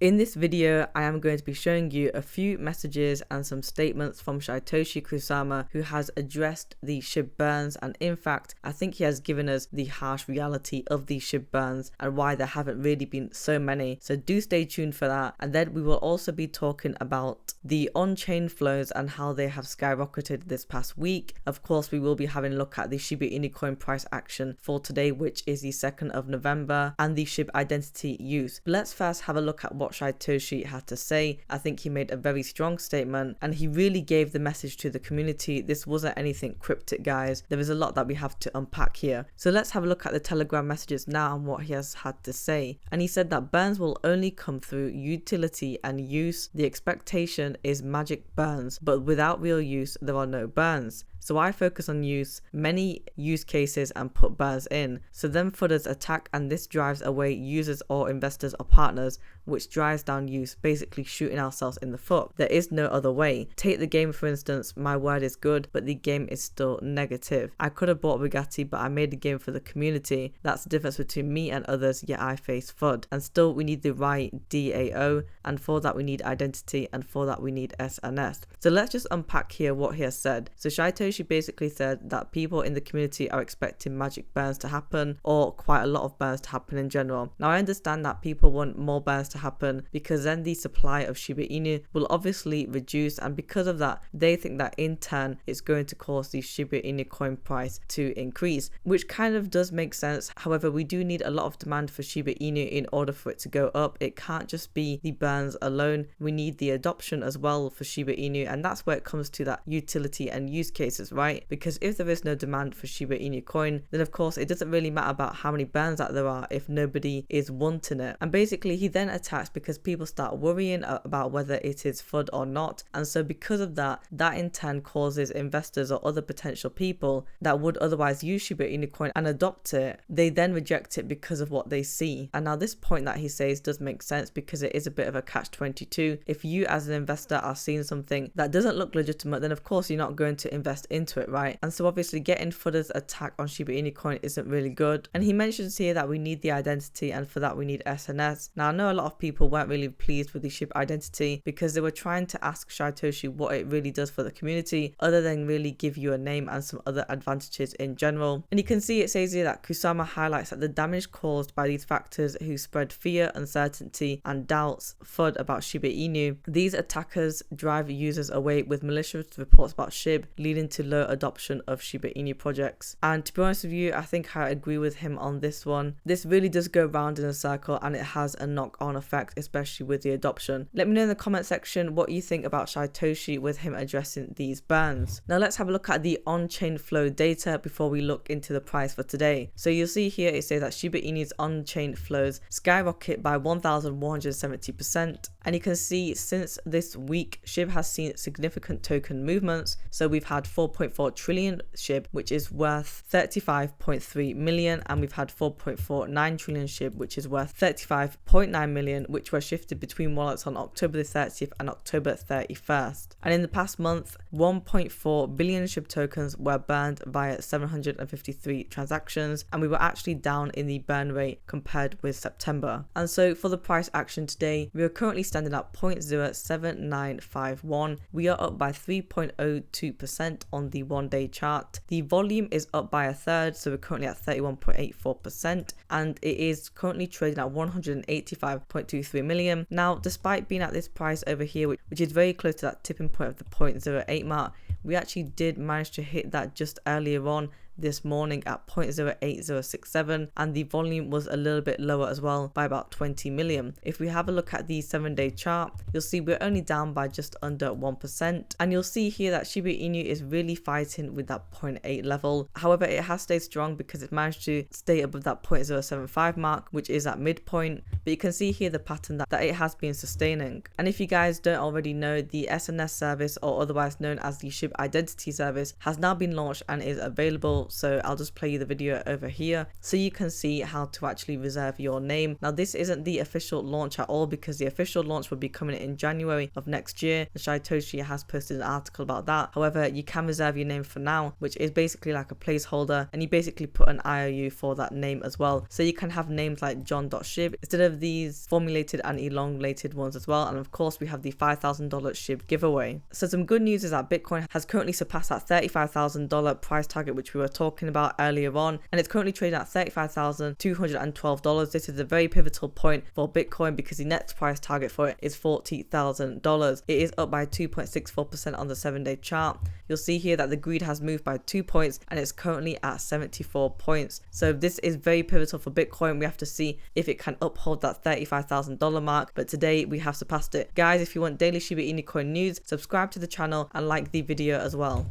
In this video, I am going to be showing you a few messages and some statements from Shytoshi Kusama, who has addressed the SHIB burns, and in fact, I think he has given us the harsh reality of these SHIB burns and why there haven't really been so many. So do stay tuned for that. And then we will also be talking about the on-chain flows and how they have skyrocketed this past week. Of course, we will be having a look at the Shiba Inu coin price action for today, which is the 2nd of November, and the SHIB identity use. But let's first have a look at what Shytoshi had to say. I think he made a very strong statement and he really gave the message to the community. This wasn't anything cryptic, guys. There is a lot that we have to unpack here. So let's have a look at the Telegram messages now and what he has had to say. And he said that burns will only come through utility and use. The expectation is magic burns, but without real use, there are no burns. So I focus on use, many use cases, and put burns in. So then FUDers attack, and this drives away users or investors or partners, which drives down use, basically shooting ourselves in the foot. There is no other way. Take the game for instance. My word is good, but the game is still negative. I could have bought Bugatti, but I made the game for the community. That's the difference between me and others, yet I face FUD. And still we need the right DAO, and for that we need identity, and for that we need SNS. So let's just unpack here what he has said. So Shytoshi basically said that people in the community are expecting magic burns to happen, or quite a lot of burns to happen in general. Now I understand that people want more burns to happen because then the supply of Shiba Inu will obviously reduce, and because of that they think that in turn it's going to cause the Shiba Inu coin price to increase, which kind of does make sense. However, we do need a lot of demand for Shiba Inu in order for it to go up. It can't just be the burns alone. We need the adoption as well for Shiba Inu, and that's where it comes to that utility and use cases, right? Because if there is no demand for Shiba Inu coin, then of course it doesn't really matter about how many burns that there are if nobody is wanting it. And basically he then attacks because people start worrying about whether it is FUD or not, and so because of that in turn causes investors or other potential people that would otherwise use Shiba Inu coin and adopt it, they then reject it because of what they see. And now this point that he says does make sense because it is a bit of a catch-22. If you as an investor are seeing something that doesn't look legitimate, then of course you're not going to invest into it, right? And so obviously getting FUDers attack on Shiba Inu coin isn't really good. And he mentions here that we need the identity, and for that we need SNS. Now I know a lot of people weren't really pleased with the SHIB identity because they were trying to ask Shytoshi what it really does for the community other than really give you a name and some other advantages in general. And you can see it says here that Kusama highlights that the damage caused by these factors who spread fear, uncertainty and doubts FUD about Shiba Inu. These attackers drive users away with malicious reports about SHIB, leading to low adoption of Shiba Inu projects. And to be honest with you, I think I agree with him on this one. This really does go round in a circle and it has a knock-on effect, especially with the adoption. Let me know in the comment section what you think about Shytoshi with him addressing these burns. Now let's have a look at the on-chain flow data before we look into the price for today. So you'll see here it says that Shiba Inu's on-chain flows skyrocket by 1,170%, and you can see since this week SHIB has seen significant token movements. So we've had 4.4 trillion SHIB, which is worth 35.3 million, and we've had 4.49 trillion SHIB, which is worth 35.9 million, which were shifted between wallets on October the 30th and October 31st. And in the past month, 1.4 billion SHIB tokens were burned via 753 transactions, and we were actually down in the burn rate compared with September. And so for the price action today, we are currently standing at 0.07951. We are up by 3.02% on the one-day chart. The volume is up by a third, so we're currently at 31.84%, and it is currently trading at 185.23 million. Now, despite being at this price over here, which is very close to that tipping point of the 0.08 mark, we actually did manage to hit that just earlier on this morning at 0.08067, and the volume was a little bit lower as well by about 20 million. If we have a look at the 7-day chart, you'll see we're only down by just under 1%, and you'll see here that Shiba Inu is really fighting with that 0.8 level. However, it has stayed strong because it managed to stay above that 0.075 mark, which is at midpoint, but you can see here the pattern that it has been sustaining. And if you guys don't already know, the SNS service, or otherwise known as the SHIB identity service, has now been launched and is available official, so I'll just play you the video over here so you can see how to actually reserve your name. Now this isn't the official launch at all, because the official launch will be coming in January of next year. Shytoshi has posted an article about that. However, you can reserve your name for now, which is basically like a placeholder, and you basically put an IOU for that name as well. So you can have names like John.Shib instead of these formulated and elongated ones as well. And of course, we have the $5,000 SHIB giveaway. So some good news is that Bitcoin has currently surpassed that $35,000 price target, which we were talking about earlier on, and it's currently trading at $35,212. This is a very pivotal point for Bitcoin because the next price target for it is $40,000. It is up by 2.64% on the 7-day chart. You'll see here that the greed has moved by 2 points and it's currently at 74 points. So this is very pivotal for Bitcoin. We have to see if it can uphold that $35,000 mark, but today we have surpassed it. Guys, if you want daily Shiba Inu coin news, subscribe to the channel and like the video as well.